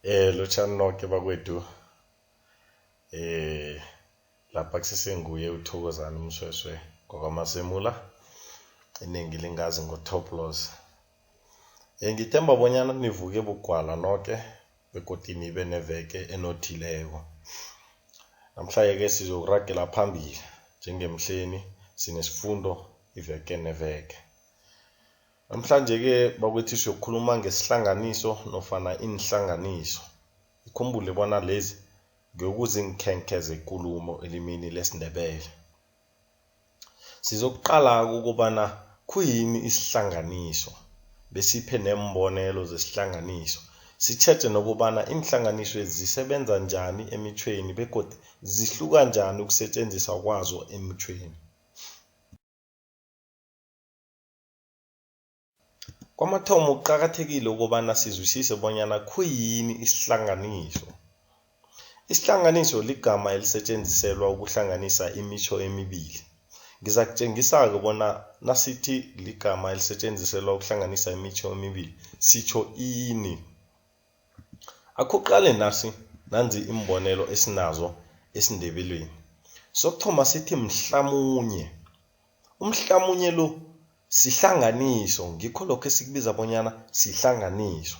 Lotshani lonke bakwethu. Lapha kusesenguye uThokozana Mshweshwe ngokwamasemula. Iningi lingazi ngo-top loss. Ngithemba bonyana nivuke bugwala nonke begodu nibe neveke enothileko. Namhlanje ke sizokuragela phambili njengemhleni sinesifundo iveke neveke. Namhlanje ke bakwethu siyokhuluma ngesihlanganiso nofana iinhlanganiso. Ikhumbule bona lezi ngekuzinkhenke zekulumo elimini lesindebele. Sizokuqala ukobana kuyini isihlanganiso besiphe neembonelo zesihlanganiso. Sitjheje nokubana iinhlanganiso zisebenza njani emithweni begodu zihluka njani ukusetjenziswa kwazo emithweni. Kwamathomo kuqakathekile ukobana sizwisise bonyana kuyini isihlanganiso. Isihlanganiso ligama elisetjenziselwa ukuhlanganisa imitjho emibili. Ngizakutjengisa-ke bona nasithi ligama elisetjenziselwa ukuhlanganisa imitjho emibili sitjho ini. Akuqale nanzi iimbonelo esinazo esindebeleni. Sokuthoma sithi mhlamunye. Umhlamunye lo sihlanganiso, ngikho lokho esikubiza bonyana sihlanganiso.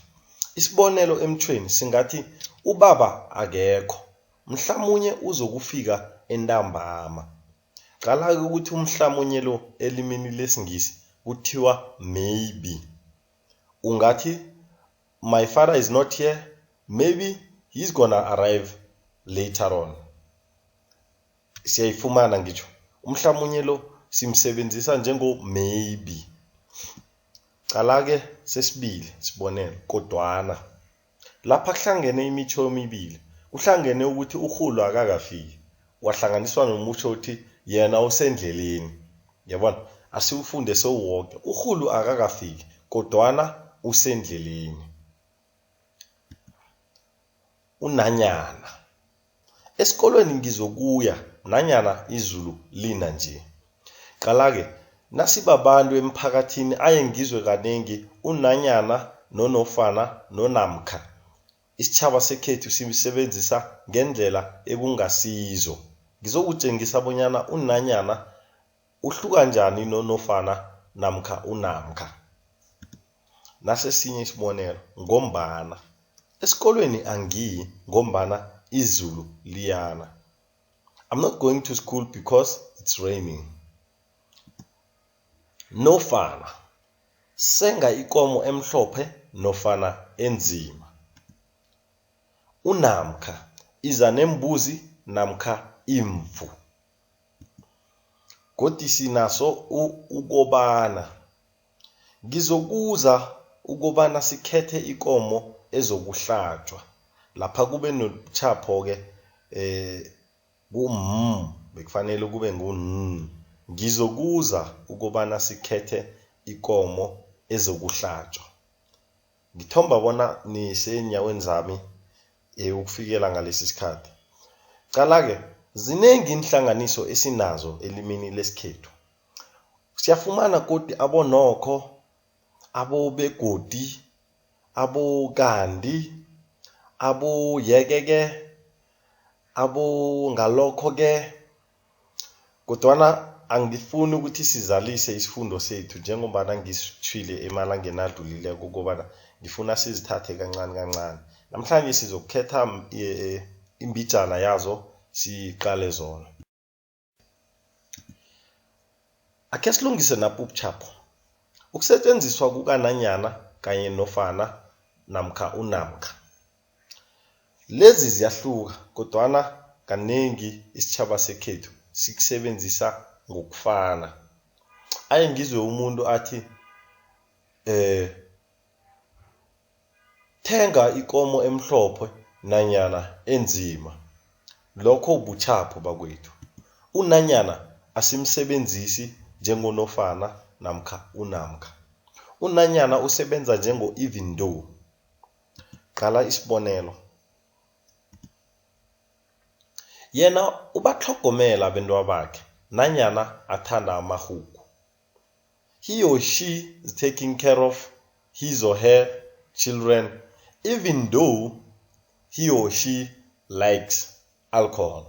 Isibonelo emthweni singathi ubaba akekho, mhlamunye uzokufika entambama. Qala ukuthi umhlamunye lo elimini lesingisi kuthiwa maybe. Ungathi my father is not here, maybe he's gonna arrive later on. Siyayifumana ngitsho. Umhlamunye lo simsebenzisa njengo maybe. Qala ke sesibili sibonelo kodwana. Lapha kuhlangene imitjho emibili. Kuhlangene ukuthi urhulu akakafiki. Wahlanganiswa nomutsho uthi yena usendleleni. Yabona, asiwufunde sowonke. Urhulu akakafiki kodwana usendleleni. Unanyana. Esikolweni ngizokuya nanyana izulu lina nje. Qala ke nasibabantu emphakathini ayengizwe kanengi unanyana nonofana nonamkha. Isitjhaba sekhethu simsebenzisa ngendlela ekungasizo. Ngizokutjengisa bonyana unanyana uhluka njani nonofana namkha unamkha. Nasesinye isibonelo ngombana. Esikolweni angiyi ngombana izulu liyana. I'm not going to school because it's raining. Nofana. Senga ikomo emhlophe nofana enzima. Unamkha. Iza nembuzi namkha imvu. Godi sinaso ukobana. Ngizokuza ukobana sikhethe ikomo ezokuhlatjwa. Lapha kube nochapho ke bekufanele kube ngizokuza ukobana sikhethe ikomo ezokuhlatjwa. Ngithomba bona nisenyaweni zami ukufikela ngalesi sikhathi. Qala ke zinengi inhlanganiso esinazo elimini lesikhethu. Siyafumana kodi abonokho, abobegodi, abokandi, aboyekeke, abongalokho ke. Kodwana angifuni ukuthi sizalise isifundo sethu njengoba ngisitshwile emalangeni adlulileko ukobana ngifuna sizithathe kancane kancane. Namhlanje sizokukhetha imbijana yazo siqale zona. Ake silungise napho ubuchapho. Ukusetjenziswa kukananyana kanye nofana namkha unamkha. Lezi ziyahluka kodwana kanengi isitjhaba sekhethu sikusebenzisa ngokufana. Ayengizwe umuntu athi thenga ikomo emhlophe nanyana enzima. Lokho buchapho bakwethu. Unanyana asimsebenzisi njengonofana namkha unamkha. Unanyana usebenza njengo even though. Qala isibonelo. Yena ubatlhogomela abantwana bakhe nanyana athanda amahuku. He or she is taking care of his or her children even though he or she likes alcohol.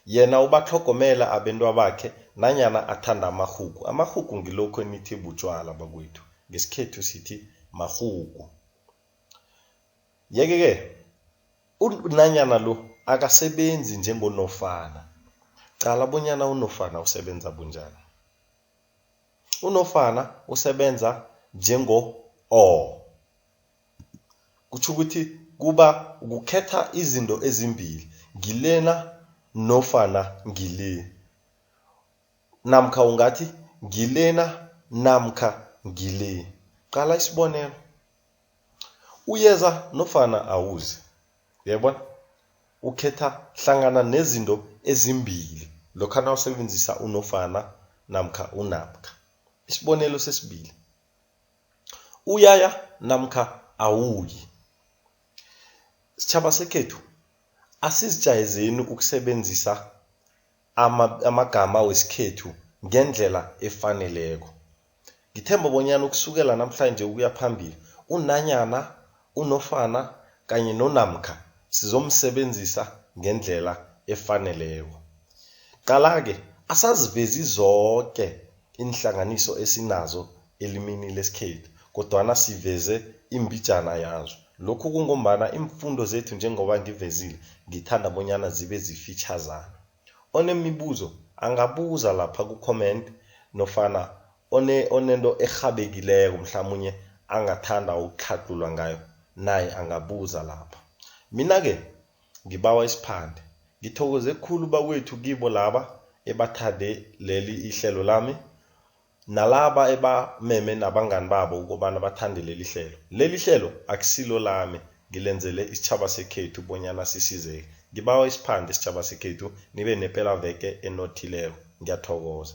Yena ubatlhogomela abentwa bakhe nanyana athanda amahugu. Amahugu ngilokho nithi butjwala bakwethu. Ngesikhethu sithi mahugu. Yeke-ke unanyana lo akasebenzi njengonofana. Qala bonyana unofana usebenza bunjani. Unofana usebenza njengo-or. Kutsho ukuthi kuba ukukhetha izinto ezimbili. Ngilena nofana ngile. Namkha ungathi ngilena namkha ngile. Qala isibonelo. Uyeza nofana awuzi. Uyabona? Ukhetha hlangana nezinto ezimbili. Lokha nawusebenzisa unofana namkha unamkha. Isibonelo sesibili. Uyaya namkha awuyi. Sitjhaba sekhethu asizijayezeni ukusebenzisa amagama wesikhethu ngendlela efaneleko. Ngithemba bonyana ukusukela namhlanje ukuya phambili unanyana, unofana kanye nonamkha sizomsebenzisa ngendlela efaneleko. Qala-ke asazivezi zonke iinhlanganiso esinazo elimini lesikhethu, kodwana siveze imbijana yazo. Lokhu kungombana imfundo zethu njengoba ngivezile ngithanda bonyana zibe zifeaturesana. Onemibuzo angabuza lapha ku-comment nofana onento erhabekileko mhlamunye angathanda ukuhlathulula ngayo naye angabuza lapha. Mina-ke ngibawa isiphande. Ngithokoze khulu bakwethu kibo laba ebathande leli ihlelo lami nalaba ebameme nabangani babo ukobana bathande leli hlelo. Leli hlelo akusilo lami, ngilenzele isitjhaba sekhethu bonyana sisizeke. Ngibawa isiphande isitjhaba sekhethu nibe nepela veke enothileko. Ngiyathokoza.